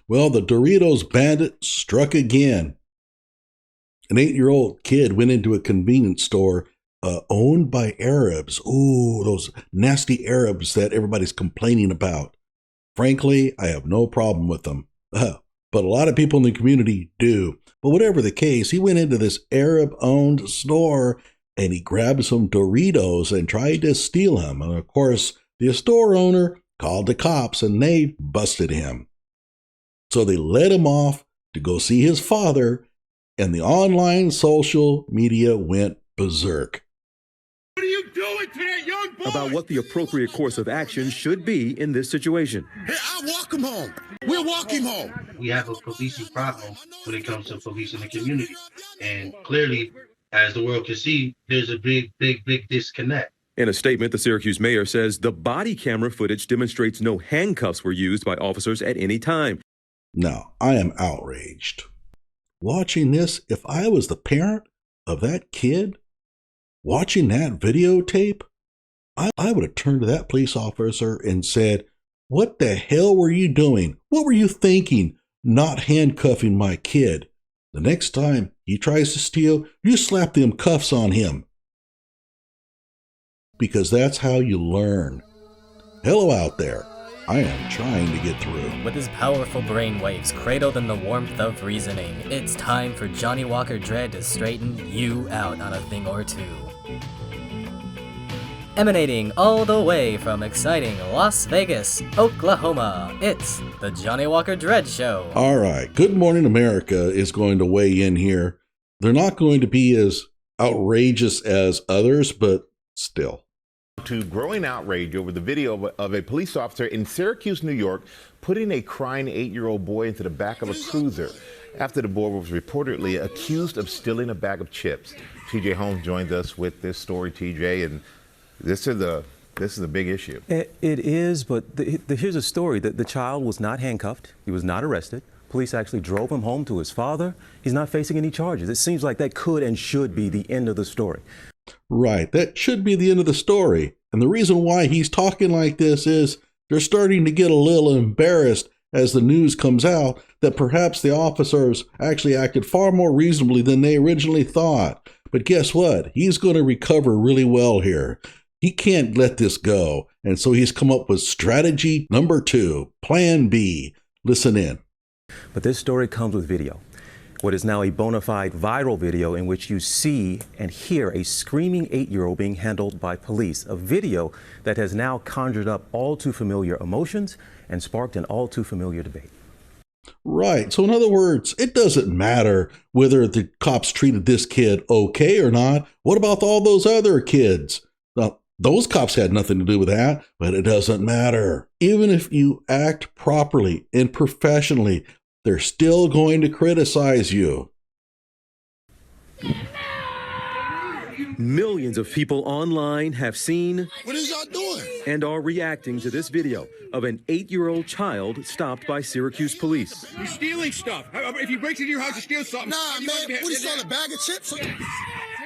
Well, the Doritos bandit struck again. An 8-year-old kid went into a convenience store owned by Arabs. Ooh, those nasty Arabs that everybody's complaining about. Frankly, I have no problem with them. But a lot of people in the community do. But whatever the case, he went into this Arab-owned store and he grabbed some Doritos and tried to steal them. And of course, the store owner called the cops and they busted him. So they let him off to go see his father, and the online social media went berserk. What are you doing to that young boy? About what the appropriate course of action should be in this situation. Hey, I'll walk him home. We'll walk him home. We have a policing problem when it comes to policing the community. And clearly, as the world can see, there's a big disconnect. In a statement, the Syracuse mayor says the body camera footage demonstrates no handcuffs were used by officers at any time. Now, I am outraged. Watching this, if I was the parent of that kid, watching that videotape, I would have turned to that police officer and said, "What the hell were you doing? What were you thinking not handcuffing my kid? The next time he tries to steal, you slap them cuffs on him." Because that's how you learn. Hello out there. I am trying to get through. With his powerful brainwaves cradled in the warmth of reasoning, it's time for Johnny Walker Dredd to straighten you out on a thing or two. Emanating all the way from exciting Las Vegas, Oklahoma, it's the Johnny Walker Dredd Show. All right. Good Morning America is going to weigh in here. They're not going to be as outrageous as others, but still. To growing outrage over the video of a police officer in Syracuse, New York, putting a crying 8-year-old boy into the back of a cruiser after the boy was reportedly accused of stealing a bag of chips. TJ Holmes joins us with this story, TJ, and this is a big issue. It is, but here's a story. The child was not handcuffed. He was not arrested. Police actually drove him home to his father. He's not facing any charges. It seems like that could and should be the end of the story. Right. That should be the end of the story. And the reason why he's talking like this is they're starting to get a little embarrassed as the news comes out that perhaps the officers actually acted far more reasonably than they originally thought. But guess what? He's going to recover really well here. He can't let this go. And so he's come up with strategy number 2, plan B. Listen in. But this story comes with video. What is now a bona fide viral video in which you see and hear a screaming 8-year-old being handled by police. A video that has now conjured up all too familiar emotions and sparked an all too familiar debate. Right. So in other words, it doesn't matter whether the cops treated this kid okay or not. What about all those other kids? Now, those cops had nothing to do with that, but it doesn't matter. Even if you act properly and professionally, they're still going to criticize you. Millions of people online have seen What is y'all doing? and are reacting to this video of an 8-year-old child stopped by Syracuse police. You're stealing stuff. If he breaks into your house, you steal something. Nah, man, what, he stole a bag of chips?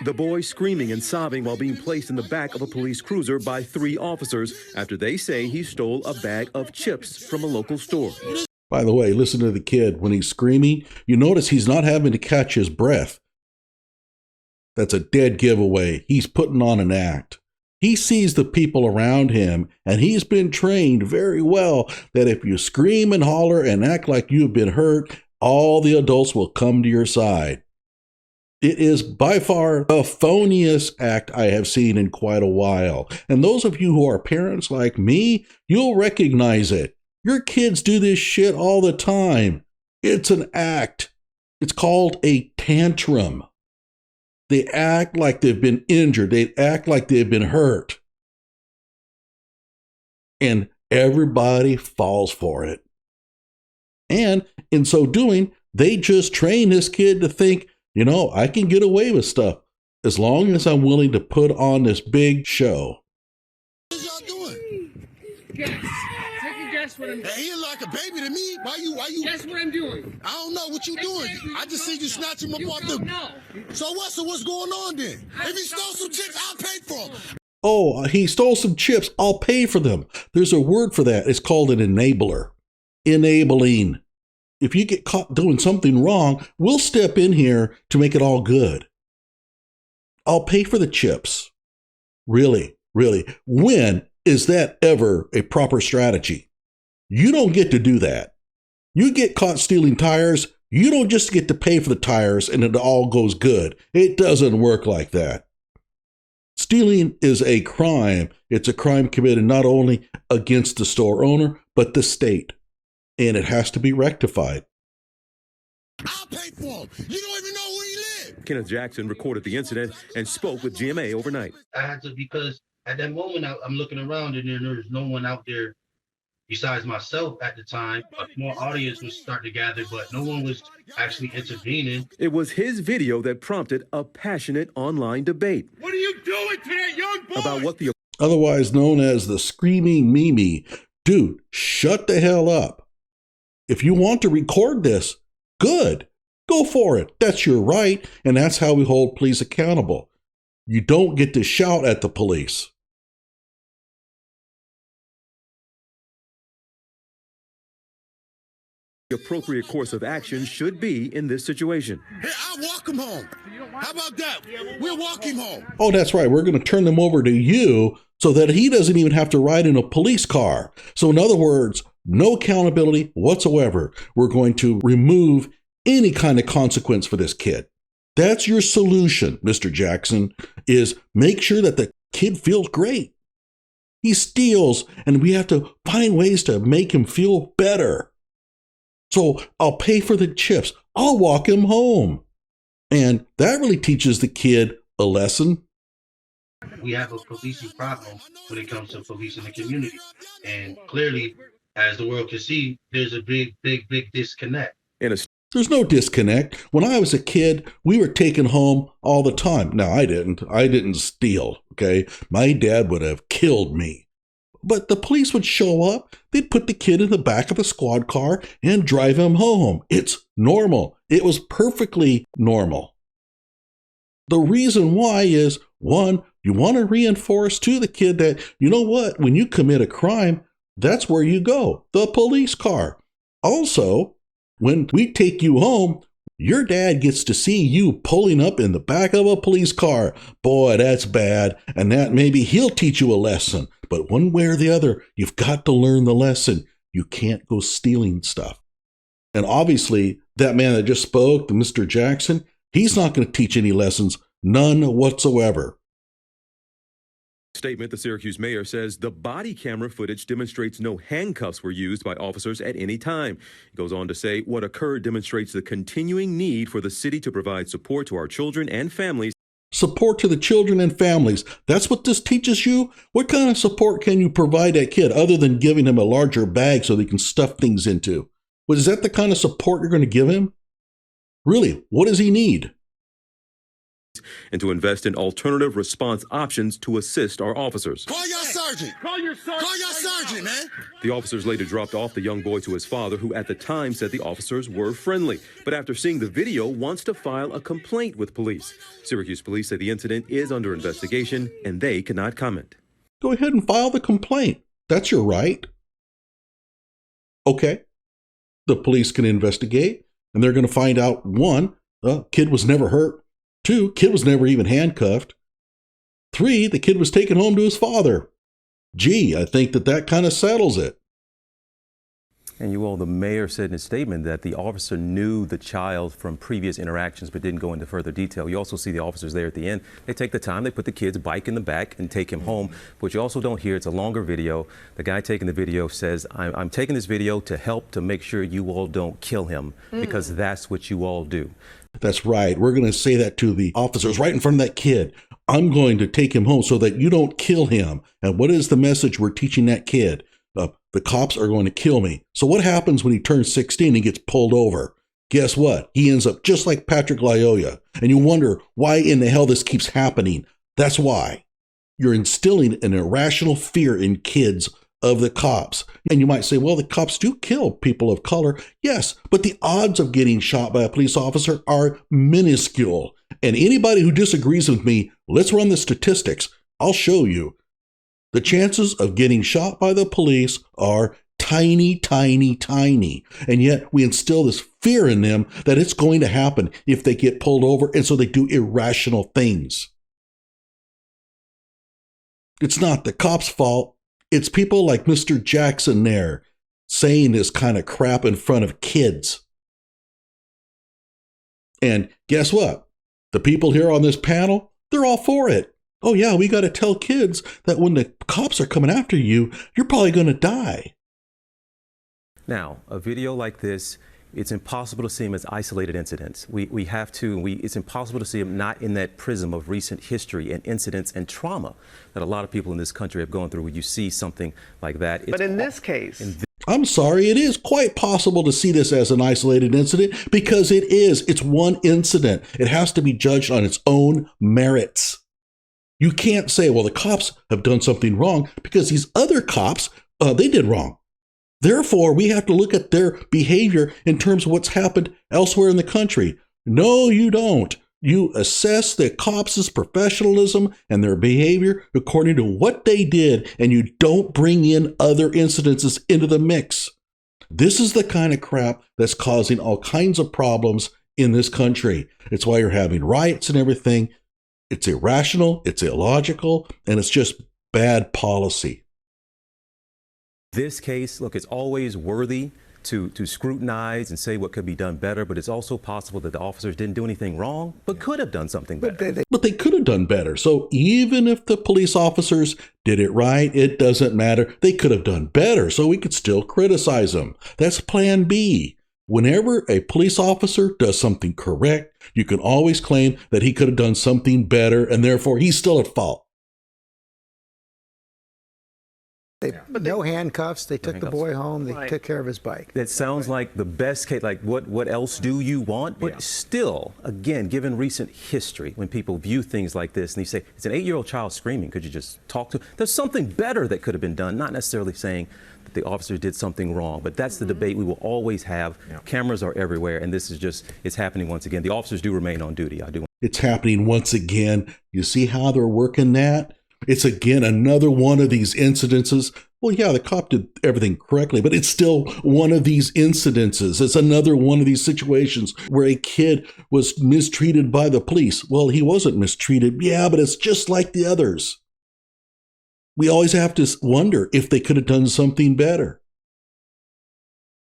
The boy screaming and sobbing while being placed in the back of a police cruiser by 3 officers after they say he stole a bag of chips from a local store. By the way, listen to the kid when he's screaming. You notice he's not having to catch his breath. That's a dead giveaway. He's putting on an act. He sees the people around him, and he's been trained very well that if you scream and holler and act like you've been hurt, all the adults will come to your side. It is by far the phoniest act I have seen in quite a while. And those of you who are parents like me, you'll recognize it. Your kids do this shit all the time. It's an act. It's called a tantrum. They act like they've been injured. They act like they've been hurt. And everybody falls for it. And in so doing, they just train this kid to think, you know, I can get away with stuff as long as I'm willing to put on this big show. What is y'all doing? Guess what I'm doing. He like a baby to me. Why you? Guess what I'm doing. I don't know what you doing. I just see you snatch him up off the. So what? So what's going on then? If he stole some chips, I'll pay for them. Oh, he stole some chips. I'll pay for them. There's a word for that. It's called an enabler. Enabling. if you get caught doing something wrong, we'll step in here to make it all good. I'll pay for the chips. Really, really. When is that ever a proper strategy? You don't get to do that. You get caught stealing tires, you don't just get to pay for the tires and it all goes good. It doesn't work like that. Stealing is a crime. It's a crime committed not only against the store owner, but the state. And it has to be rectified. I'll pay for him. You don't even know where he lives. Kenneth Jackson recorded the incident and spoke with GMA overnight. I had to, because at that moment I'm looking around and there's no one out there besides myself at the time. A small audience was starting to gather, but no one was actually intervening. It was his video that prompted a passionate online debate. What are you doing to that young boy? About what the Otherwise known as the Screaming Mimi. Dude, shut the hell up. If you want to record this, good. Go for it. That's your right. And that's how we hold police accountable. You don't get to shout at the police. appropriate course of action should be in this situation. Hey, I'll walk him home. How about that? We'll walk him home. Oh, that's right. We're going to turn them over to you so that he doesn't even have to ride in a police car. So in other words, no accountability whatsoever. We're going to remove any kind of consequence for this kid. That's your solution, Mr. Jackson, is make sure that the kid feels great. He steals, and we have to find ways to make him feel better. So I'll pay for the chips. I'll walk him home. And that really teaches the kid a lesson. We have a policing problem when it comes to policing the community. And clearly, as the world can see, there's a big disconnect. There's no disconnect. When I was a kid, we were taken home all the time. Now, I didn't steal, okay? My dad would have killed me. But the police would show up. They'd put the kid in the back of a squad car and drive him home. It's normal. It was perfectly normal. The reason why is, one, you want to reinforce to the kid that, you know what, when you commit a crime, that's where you go, the police car. Also, when we take you home, your dad gets to see you pulling up in the back of a police car. Boy, that's bad. And that maybe he'll teach you a lesson. But one way or the other, you've got to learn the lesson. You can't go stealing stuff. And obviously, that man that just spoke, Mr. Jackson, he's not going to teach any lessons, none whatsoever. Statement, the Syracuse mayor says the body camera footage demonstrates no handcuffs were used by officers at any time. He goes on to say what occurred demonstrates the continuing need for the city to provide support to our children and families. Support to the children and families. That's what this teaches you? What kind of support can you provide that kid other than giving him a larger bag so they can stuff things into? Well, is that the kind of support you're going to give him? Really, what does he need? And to invest in alternative response options to assist our officers. Call your sergeant. Call your sergeant. Call your sergeant, man. The officers later dropped off the young boy to his father, who at the time said the officers were friendly, but after seeing the video wants to file a complaint with police. Syracuse police say the incident is under investigation and they cannot comment. Go ahead and file the complaint. That's your right. Okay. The police can investigate and they're going to find out, one, the kid was never hurt. 2, kid was never even handcuffed. 3, the kid was taken home to his father. Gee, I think that kind of settles it. And you all, the mayor said in his statement that the officer knew the child from previous interactions but didn't go into further detail. You also see the officers there at the end. They take the time, they put the kid's bike in the back and take him home. But you also don't hear, it's a longer video. The guy taking the video says, I'm taking this video to help to make sure you all don't kill him because that's what you all do. That's right. We're going to say that to the officers right in front of that kid. I'm going to take him home so that you don't kill him. And what is the message we're teaching that kid? The cops are going to kill me. So what happens when he turns 16 and gets pulled over? Guess what? He ends up just like Patrick Lyoya. And you wonder why in the hell this keeps happening. That's why. You're instilling an irrational fear in kids of the cops. And you might say, well, the cops do kill people of color. Yes, but the odds of getting shot by a police officer are minuscule. And anybody who disagrees with me, let's run the statistics. I'll show you. The chances of getting shot by the police are tiny, tiny, tiny. And yet we instill this fear in them that it's going to happen if they get pulled over. And so they do irrational things. It's not the cops' fault. It's people like Mr. Jackson there saying this kind of crap in front of kids. And guess what? The people here on this panel, they're all for it. Oh yeah, we got to tell kids that when the cops are coming after you, you're probably going to die. Now, a video like this, it's impossible to see them as isolated incidents. It's impossible to see them not in that prism of recent history and incidents and trauma that a lot of people in this country have gone through when you see something like that. But in this case, I'm sorry, it is quite possible to see this as an isolated incident because it is. It's one incident. It has to be judged on its own merits. You can't say, well, the cops have done something wrong because these other cops, they did wrong. Therefore, we have to look at their behavior in terms of what's happened elsewhere in the country. No, you don't. You assess the cops' professionalism and their behavior according to what they did, and you don't bring in other incidences into the mix. This is the kind of crap that's causing all kinds of problems in this country. It's why you're having riots and everything. It's irrational, it's illogical, and it's just bad policy. This case, look, it's always worthy to scrutinize and say what could be done better, but it's also possible that the officers didn't do anything wrong, but could have done something better. But they could have done better. So even if the police officers did it right, it doesn't matter. They could have done better, so we could still criticize them. That's plan B. Whenever a police officer does something correct, you can always claim that he could have done something better, and therefore he's still at fault. No handcuffs. They took the boy home. They took care of his bike. That sounds like the best case. Like, what else do you want? But still, again, given recent history, when people view things like this and they say, it's an 8-year-old child screaming, could you just talk to? There's something better that could have been done, not necessarily saying that the officers did something wrong. But that's the debate we will always have. Cameras are everywhere, and this is just, it's happening once again. The officers do remain on duty. I do. It's happening once again. You see how they're working that? It's again another one of these incidences. Well, yeah, the cop did everything correctly, but it's still one of these incidences. It's another one of these situations where a kid was mistreated by the police. Well, he wasn't mistreated. Yeah, but it's just like the others. We always have to wonder if they could have done something better.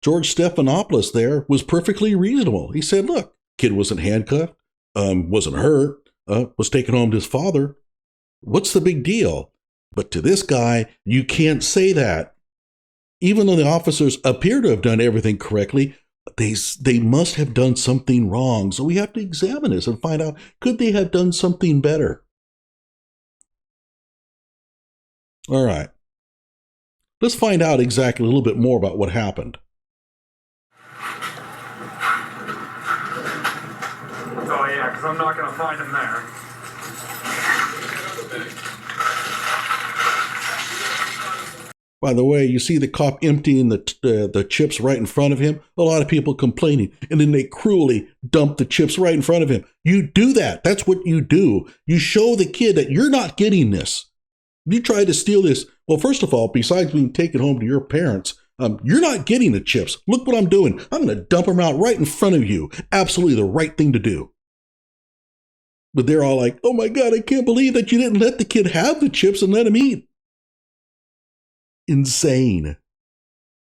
George Stephanopoulos there was perfectly reasonable. He said, look, kid wasn't handcuffed, wasn't hurt, was taken home to his father. What's the big deal? But to this guy, you can't say that. Even though the officers appear to have done everything correctly, they must have done something wrong. So we have to examine this and find out, could they have done something better? All right. Let's find out exactly a little bit more about what happened. Oh yeah, because I'm not going to find him there. By the way, you see the cop emptying the chips right in front of him. A lot of people complaining, and then they cruelly dump the chips right in front of him. You do that. That's what you do. You show the kid that you're not getting this. You try to steal this. Well, first of all, besides being taken home to your parents, you're not getting the chips. Look what I'm doing. I'm going to dump them out right in front of you. Absolutely the right thing to do. But they're all like, oh my God, I can't believe that you didn't let the kid have the chips and let him eat. Insane.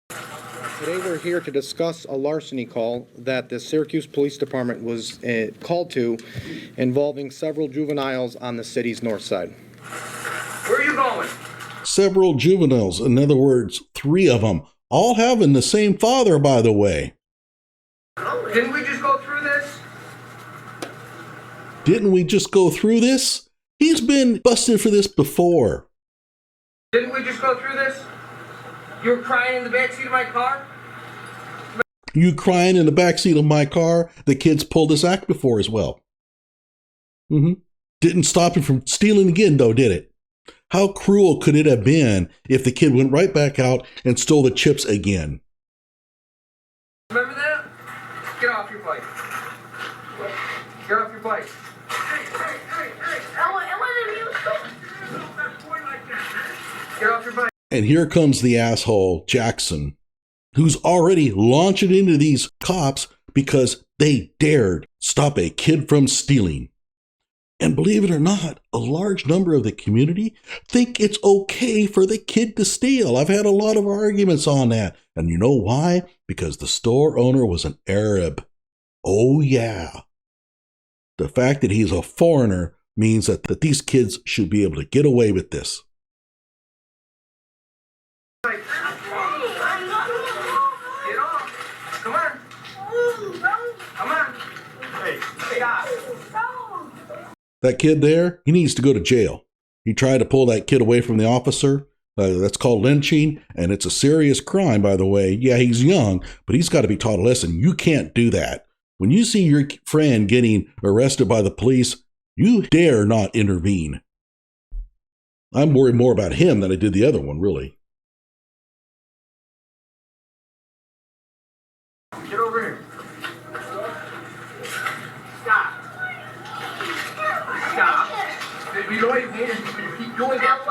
Today we're here to discuss a larceny call that the Syracuse Police Department was called to involving several juveniles on the city's north side. Where are you going? Several juveniles, in other words, 3 of them, all having the same father, by the way. Didn't we just go through this? Didn't we just go through this? He's been busted for this before. Didn't we just go through this? You were crying in the backseat of my car? You crying in the backseat of my car? The kids pulled this act before as well. Didn't stop him from stealing again, though, did it? How cruel could it have been if the kid went right back out and stole the chips again? Remember that? Get off your bike. Get off your bike. Hey. It wasn't you. Get off your bike. And here comes the asshole, Jackson, who's already launching into these cops because they dared stop a kid from stealing. And believe it or not, a large number of the community think it's okay for the kid to steal. I've had a lot of arguments on that. And you know why? Because the store owner was an Arab. Oh, yeah. The fact that he's a foreigner means that these kids should be able to get away with this. Get off. Come on. Come on. Hey, stop. That kid there, he needs to go to jail. He tried to pull that kid away from the officer. That's called lynching, and it's a serious crime, by the way. Yeah, he's young, but he's got to be taught a lesson. You can't do that. When you see your friend getting arrested by the police, you dare not intervene. I'm worried more about him than I did the other one, really. Get over here. Stop. Stop. You know what you did? You keep doing that.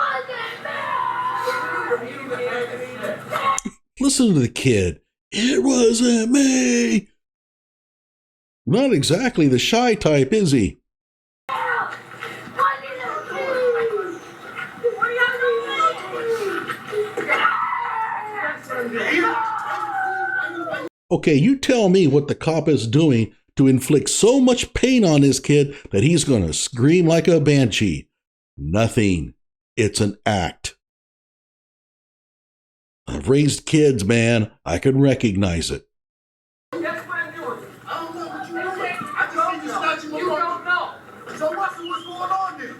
Listen to the kid. It wasn't me. Not exactly the shy type, is he? Okay, you tell me what the cop is doing to inflict so much pain on this kid that he's going to scream like a banshee. Nothing. It's an act. I've raised kids, man. I can recognize it. That's what I'm doing. I don't know what you doing. I just see you snatching my You don't know. So what's going on there?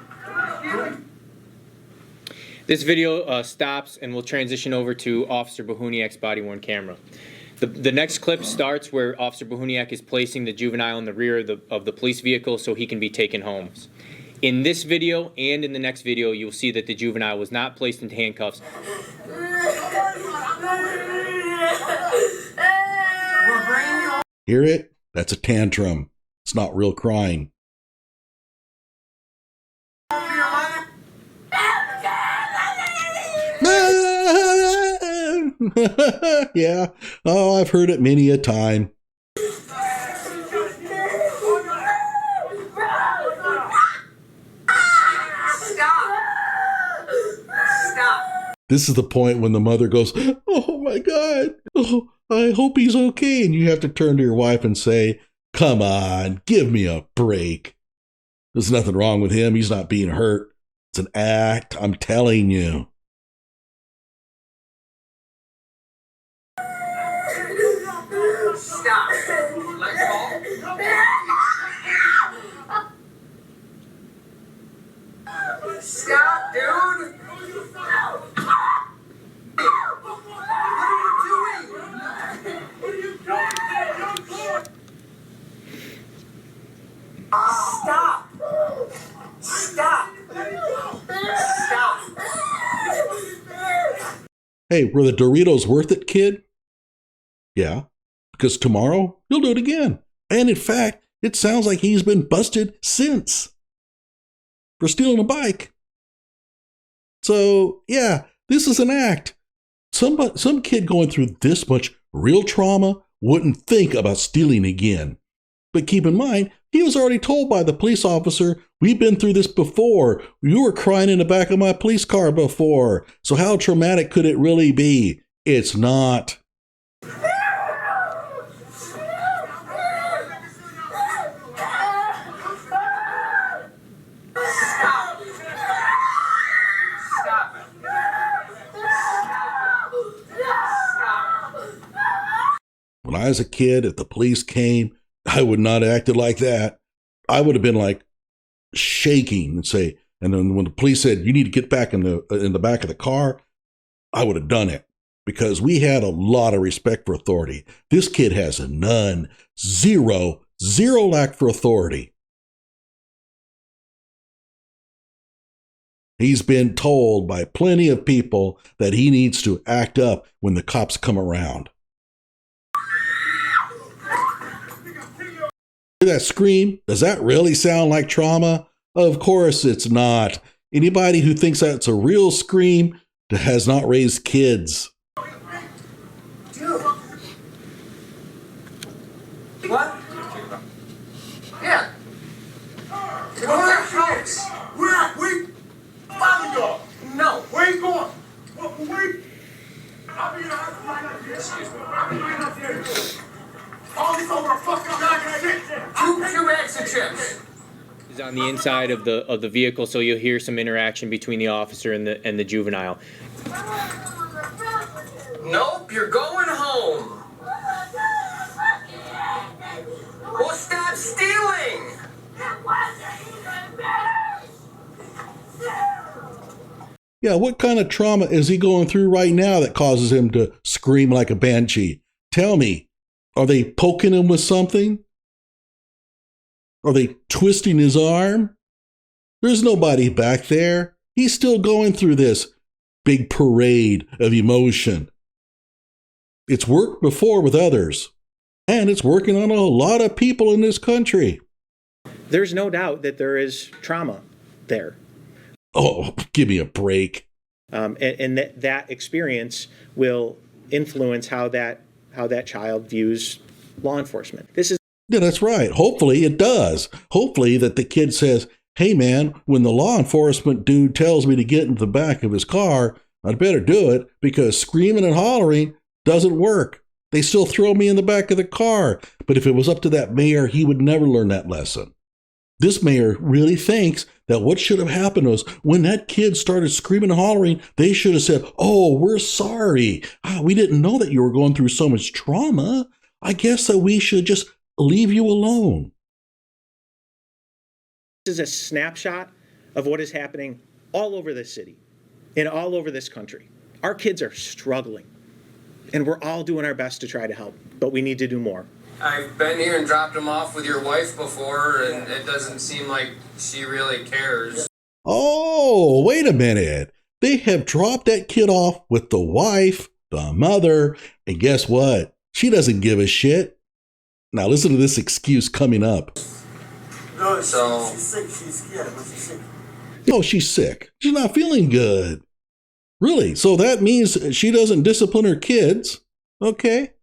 This video stops and we'll transition over to Officer Bohuniak's body-worn camera. The next clip starts where Officer Bohuniak is placing the juvenile in the rear of the police vehicle so he can be taken home. In this video and in the next video, you'll see that the juvenile was not placed into handcuffs. Hear it? That's a tantrum. It's not real crying. Yeah. Oh, I've heard it many a time. This is the point when the mother goes, "Oh my God, oh, I hope he's okay." And you have to turn to your wife and say, "Come on, give me a break. There's nothing wrong with him. He's not being hurt. It's an act, I'm telling you." Stop. Let go. Stop, dude. Stop! Stop! Stop! Hey, were the Doritos worth it, kid? Yeah, because tomorrow he'll do it again. And in fact, it sounds like he's been busted since for stealing a bike. So, yeah, this is an act. Some kid going through this much real trauma wouldn't think about stealing again. But keep in mind, he was already told by the police officer, "We've been through this before. You were crying in the back of my police car before. So how traumatic could it really be?" It's not. When I was a kid, if the police came, I would not have acted like that. I would have been like shaking and say, and then when the police said, "You need to get back in the back of the car," I would have done it because we had a lot of respect for authority. This kid has none, zero lack for authority. He's been told by plenty of people that he needs to act up when the cops come around. Hear that scream? Does that really sound like trauma? Of course it's not. Anybody who thinks that's a real scream, that has not raised kids. Dude. What? Yeah. Where we follow y'all. No. Where you going? Wait. I'll be right up here. Excuse me. I'll be right up there. All these over a fucking bag of chips. Two bags of chips. He's on the inside of the vehicle, so you'll hear some interaction between the officer and the juvenile. Nope, you're going home. Well, stop stealing. Yeah, what kind of trauma is he going through right now that causes him to scream like a banshee? Tell me, are they poking him with something? Are they twisting his arm? There's nobody back there. He's still going through this big parade of emotion. It's worked before with others, and it's working on a lot of people in this country. There's no doubt that there is trauma there. Oh, give me a break. And that experience will influence how that child views law enforcement. Yeah, that's right. Hopefully it does. Hopefully that the kid says, hey man, when the law enforcement dude tells me to get into the back of his car, I'd better do it because screaming and hollering doesn't work. They still throw me in the back of the car. But if it was up to that mayor, he would never learn that lesson. This mayor really thinks that what should have happened was when that kid started screaming and hollering, they should have said, oh, we're sorry. We didn't know that you were going through so much trauma. I guess that we should just leave you alone. This is a snapshot of what is happening all over this city and all over this country. Our kids are struggling, and we're all doing our best to try to help, but we need to do more. I've been here and dropped him off with your wife before, and it doesn't seem like she really cares. Oh, wait a minute. They have dropped that kid off with the wife, the mother, and guess what? She doesn't give a shit. Now listen to this excuse coming up. No, So- she's sick. She's scared, but she's sick. No, she's sick. She's not feeling good. Really? So that means she doesn't discipline her kids? Okay.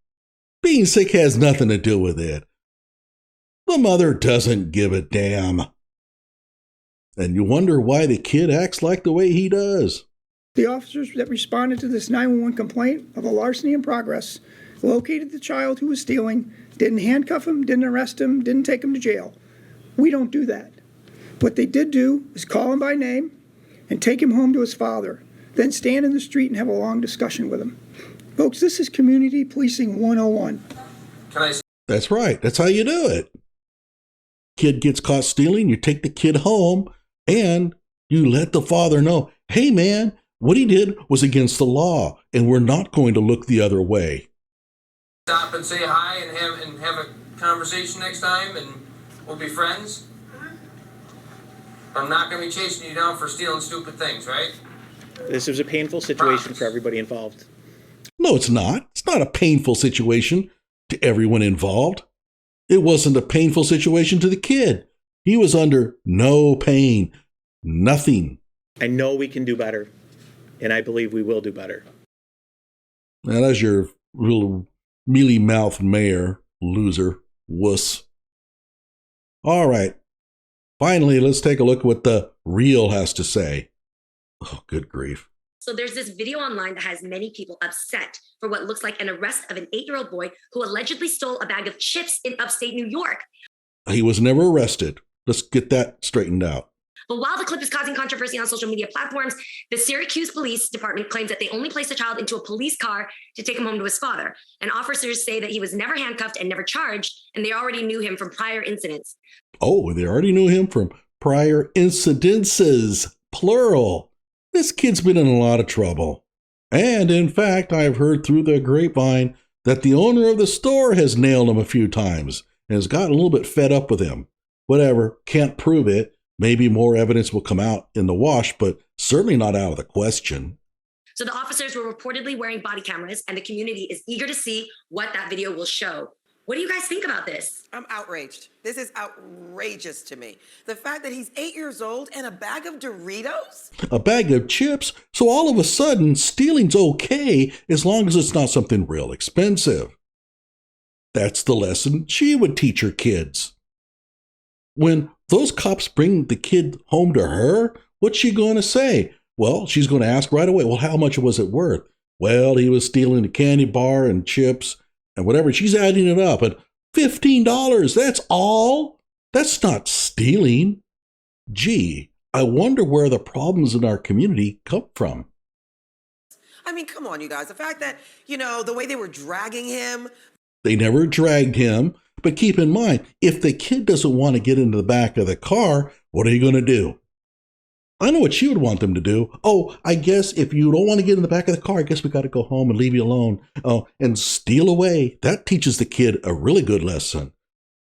Being sick has nothing to do with it. The mother doesn't give a damn. And you wonder why the kid acts like the way he does. The officers that responded to this 911 complaint of a larceny in progress located the child who was stealing, didn't handcuff him, didn't arrest him, didn't take him to jail. We don't do that. What they did do is call him by name and take him home to his father, then stand in the street and have a long discussion with him. Folks, this is community policing 101. Can I? That's right. That's how you do it. Kid gets caught stealing, you take the kid home, and you let the father know, hey man, what he did was against the law, and we're not going to look the other way. Stop and say hi and have a conversation next time, and we'll be friends? I'm not going to be chasing you down for stealing stupid things, right? This is a painful situation for everybody involved. No, it's not. It's not a painful situation to everyone involved. It wasn't a painful situation to the kid. He was under no pain, nothing. I know we can do better, and I believe we will do better. Now, that's your little mealy-mouthed mayor, loser, wuss. All right. Finally, let's take a look at what the Real has to say. Oh, good grief. So there's this video online that has many people upset for what looks like an arrest of an 8-year-old boy who allegedly stole a bag of chips in upstate New York. He was never arrested. Let's get that straightened out. But while the clip is causing controversy on social media platforms, the Syracuse Police Department claims that they only placed the child into a police car to take him home to his father. And officers say that he was never handcuffed and never charged, and they already knew him from prior incidents. Oh, they already knew him from prior incidences, plural. This kid's been in a lot of trouble. And in fact, I've heard through the grapevine that the owner of the store has nailed him a few times and has gotten a little bit fed up with him. Whatever, can't prove it. Maybe more evidence will come out in the wash, but certainly not out of the question. So the officers were reportedly wearing body cameras, and the community is eager to see what that video will show. What do you guys think about this? I'm outraged. This is outrageous to me. The fact that he's 8 years old and a bag of Doritos? A bag of chips? So all of a sudden, stealing's okay as long as it's not something real expensive. That's the lesson she would teach her kids. When those cops bring the kid home to her, what's she going to say? Well, she's going to ask right away, well, how much was it worth? Well, he was stealing a candy bar and chips and whatever. She's adding it up. And $15, that's all? That's not stealing. Gee, I wonder where the problems in our community come from. I mean, come on, you guys. The fact that, the way they were dragging him. They never dragged him. But keep in mind, if the kid doesn't want to get into the back of the car, what are you going to do? I know what she would want them to do. Oh, I guess if you don't want to get in the back of the car, I guess we got to go home and leave you alone. Oh, and steal away. That teaches the kid a really good lesson.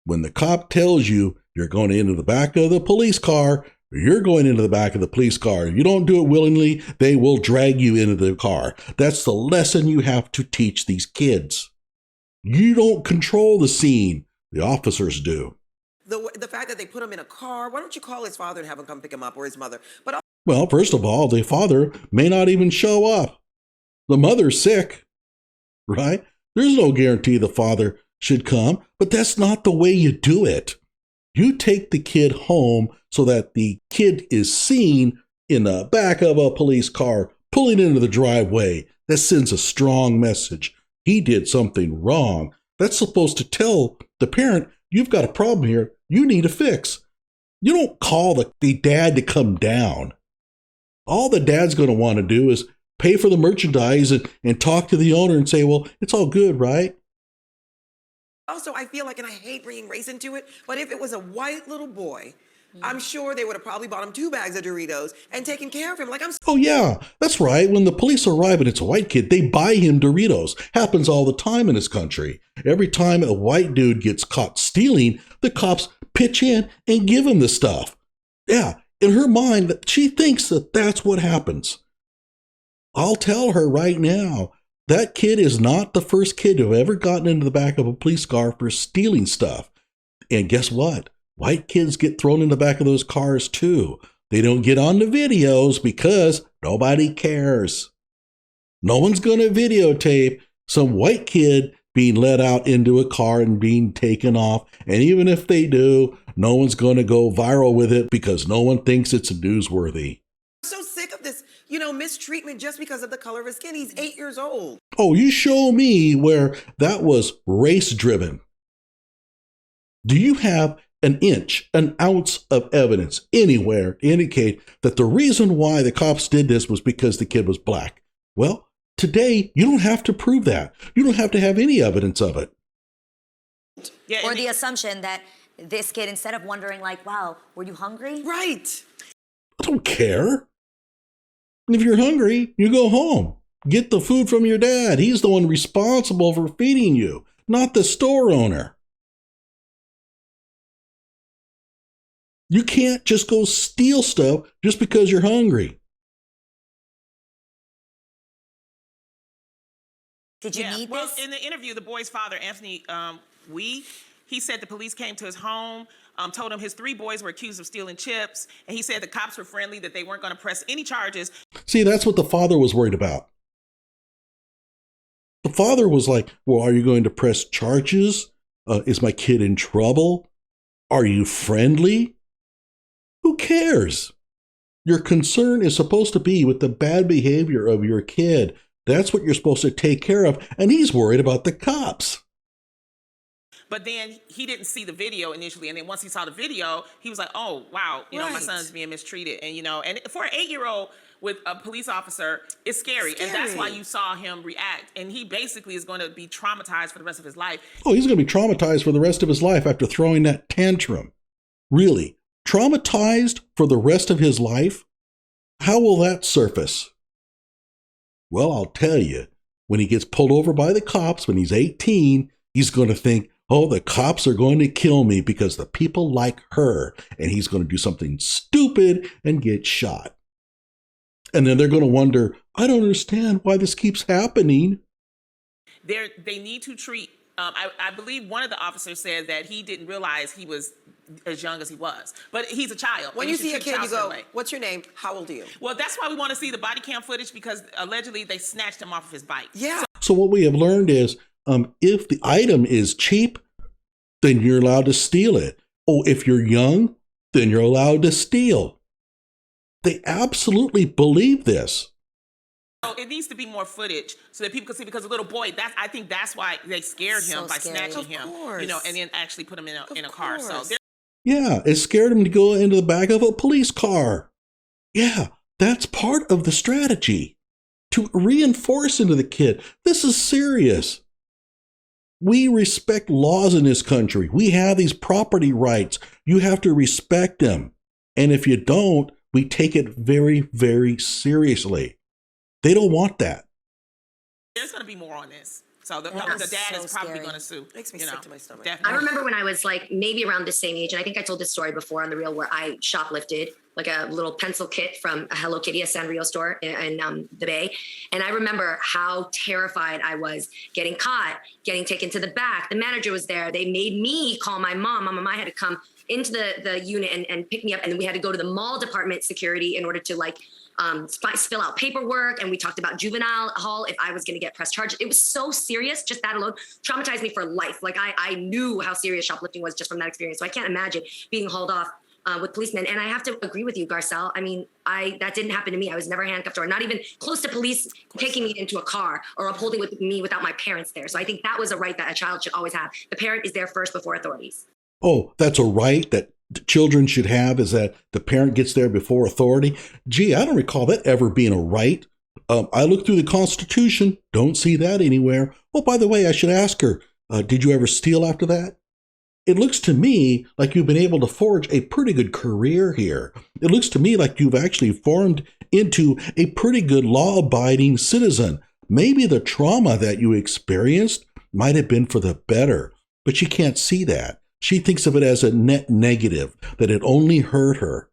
When the cop tells you you're going into the back of the police car, you're going into the back of the police car. You don't do it willingly, they will drag you into the car. That's the lesson you have to teach these kids. You don't control the scene. The officers do. The fact that they put him in a car, why don't you call his father and have him come pick him up, or his mother? But well, first of all, the father may not even show up. The mother's sick, right? There's no guarantee the father should come, but that's not the way you do it. You take the kid home so that the kid is seen in the back of a police car pulling into the driveway. That sends a strong message. He did something wrong. That's supposed to tell the parent, you've got a problem here. You need a fix. You don't call the dad to come down. All the dad's going to want to do is pay for the merchandise and talk to the owner and say, well, it's all good, right? also, I feel like, and I hate bringing race into it, but if it was a white little boy, I'm sure they would have probably bought him 2 bags of Doritos and taken care of him. Oh, yeah, that's right. When the police arrive and it's a white kid, they buy him Doritos. Happens all the time in this country. Every time a white dude gets caught stealing, the cops pitch in and give him the stuff. Yeah, in her mind, she thinks that that's what happens. I'll tell her right now, that kid is not the first kid to have ever gotten into the back of a police car for stealing stuff. And guess what? White kids get thrown in the back of those cars too. They don't get on the videos because nobody cares. No one's going to videotape some white kid being let out into a car and being taken off. And even if they do, no one's going to go viral with it because no one thinks it's newsworthy. I'm so sick of this, mistreatment just because of the color of his skin. He's 8 years old. Oh, you show me where that was race-driven. Do you have an ounce of evidence anywhere to indicate that the reason why the cops did this was because the kid was black? Well, today, you don't have to prove that. You don't have to have any evidence of it. Yeah, or the assumption that this kid, instead of wondering like, wow, were you hungry? Right. I don't care. If you're hungry, you go home. Get the food from your dad. He's the one responsible for feeding you, not the store owner. You can't just go steal stuff just because you're hungry. Did you need well, this? In the interview, the boy's father, Anthony he said the police came to his home, told him his 3 boys were accused of stealing chips, and he said the cops were friendly, that they weren't going to press any charges. See, that's what the father was worried about. The father was like, well, are you going to press charges? Is my kid in trouble? Are you friendly? Who cares? Your concern is supposed to be with the bad behavior of your kid. That's what you're supposed to take care of. And he's worried about the cops. But then he didn't see the video initially. And then once he saw the video, he was like, oh, wow, my son's being mistreated. And, and for an 8-year-old with a police officer, it's scary. And that's why you saw him react. And he basically is going to be traumatized for the rest of his life. Oh, he's going to be traumatized for the rest of his life after throwing that tantrum. Really? Traumatized for the rest of his life? How will that surface? Well, I'll tell you, when he gets pulled over by the cops when he's 18, he's going to think, oh, the cops are going to kill me because the people like her, and he's going to do something stupid and get shot. And then they're going to wonder, I don't understand why this keeps happening. They need to treat I believe one of the officers said that he didn't realize he was as young as he was. But he's a child. When you see a kid, you go, what's your name? How old are you? Well, that's why we want to see the body cam footage, because allegedly they snatched him off of his bike. Yeah. So what we have learned is if the item is cheap, then you're allowed to steal it. Oh, if you're young, then you're allowed to steal. They absolutely believe this. So it needs to be more footage so that people can see, because a little boy, I think that's why they scared him by snatching him, and then actually put him in a car. So Yeah, it scared him to go into the back of a police car. Yeah, that's part of the strategy, to reinforce into the kid, this is serious. We respect laws in this country. We have these property rights. You have to respect them. And if you don't, we take it very, very seriously. They don't want that. There's going to be more on this. So the dad is probably going to sue. Makes me sick to my stomach. I remember when I was like maybe around the same age, and I think I told this story before on The Real, where I shoplifted like a little pencil kit from a Hello Kitty, a Sanrio store in the Bay. And I remember how terrified I was getting caught, getting taken to the back. The manager was there. They made me call my mom. My mom had to come into the unit and pick me up. And then we had to go to the mall department security in order to like fill out paperwork. And we talked about juvenile hall if I was going to get press charges. It was so serious. Just that alone traumatized me for life. Like I knew how serious shoplifting was just from that experience. So I can't imagine being hauled off with policemen. And I have to agree with you, Garcelle. I mean, that didn't happen to me. I was never handcuffed or not even close to police taking me into a car or upholding with me without my parents there. So I think that was a right that a child should always have. The parent is there first before authorities. Oh, that's a right that children should have, is that the parent gets there before authority. Gee, I don't recall that ever being a right. I looked through the Constitution, don't see that anywhere. Oh, by the way, I should ask her, did you ever steal after that? It looks to me like you've been able to forge a pretty good career here. It looks to me like you've actually formed into a pretty good law-abiding citizen. Maybe the trauma that you experienced might have been for the better, but she can't see that. She thinks of it as a net negative, that it only hurt her.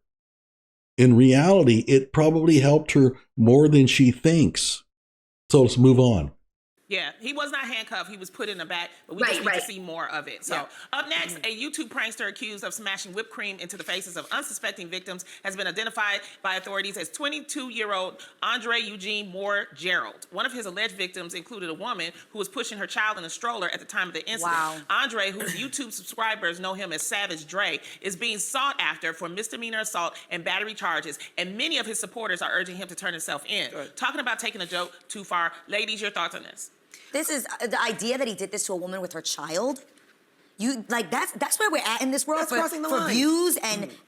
In reality, it probably helped her more than she thinks. So let's move on. Yeah, he was not handcuffed. He was put in the back, but we just need to see more of it. So up next, a YouTube prankster accused of smashing whipped cream into the faces of unsuspecting victims has been identified by authorities as 22-year-old Andre Eugene Moore Gerald. One of his alleged victims included a woman who was pushing her child in a stroller at the time of the incident. Wow. Andre, whose YouTube subscribers know him as Savage Dre, is being sought after for misdemeanor assault and battery charges, and many of his supporters are urging him to turn himself in. Talking about taking a joke too far. Ladies, your thoughts on this? This is the idea that he did this to a woman with her child. You like that's where we're at in this world. That's crossing the for line. views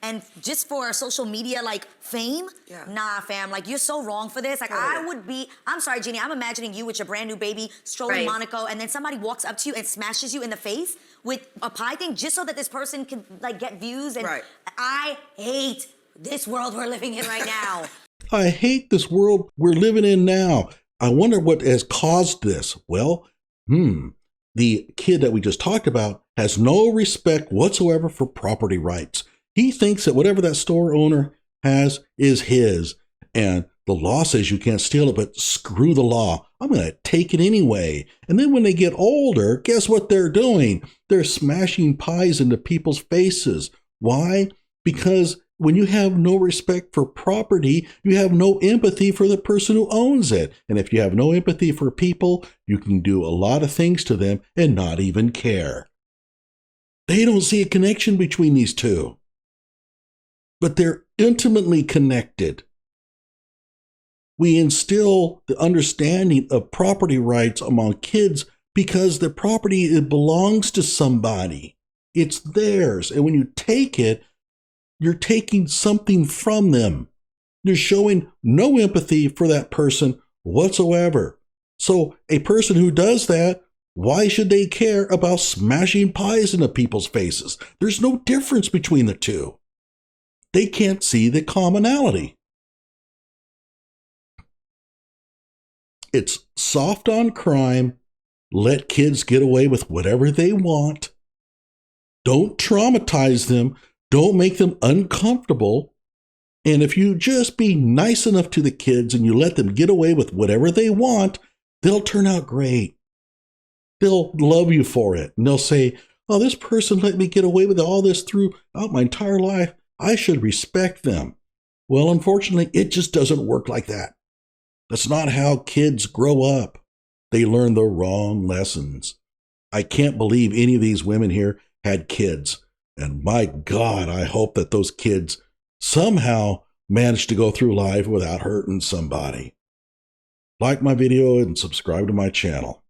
and just for social media like fame. Yeah. Nah, fam. Like you're so wrong for this. Like I would be. I'm sorry, Jeannie. I'm imagining you with your brand new baby strolling Monaco, and then somebody walks up to you and smashes you in the face with a pie thing just so that this person can like get views. And I hate this world we're living in right now. I hate this world we're living in now. I wonder what has caused this. Well, the kid that we just talked about has no respect whatsoever for property rights. He thinks that whatever that store owner has is his, and the law says you can't steal it, but screw the law. I'm going to take it anyway. And then when they get older, guess what they're doing? They're smashing pies into people's faces. Why? Because when you have no respect for property, you have no empathy for the person who owns it. And if you have no empathy for people, you can do a lot of things to them and not even care. They don't see a connection between these two, but they're intimately connected. We instill the understanding of property rights among kids because the property, it belongs to somebody. It's theirs. And when you take it, you're taking something from them. You're showing no empathy for that person whatsoever. So a person who does that, why should they care about smashing pies into people's faces? There's no difference between the two. They can't see the commonality. It's soft on crime. Let kids get away with whatever they want. Don't traumatize them. Don't make them uncomfortable. And if you just be nice enough to the kids and you let them get away with whatever they want, they'll turn out great. they'll love you for it. And they'll say, oh, this person let me get away with all this throughout my entire life. I should respect them. Well, unfortunately, it just doesn't work like that. That's not how kids grow up. They learn the wrong lessons. I can't believe any of these women here had kids. And my God, I hope that those kids somehow manage to go through life without hurting somebody. Like my video and subscribe to my channel.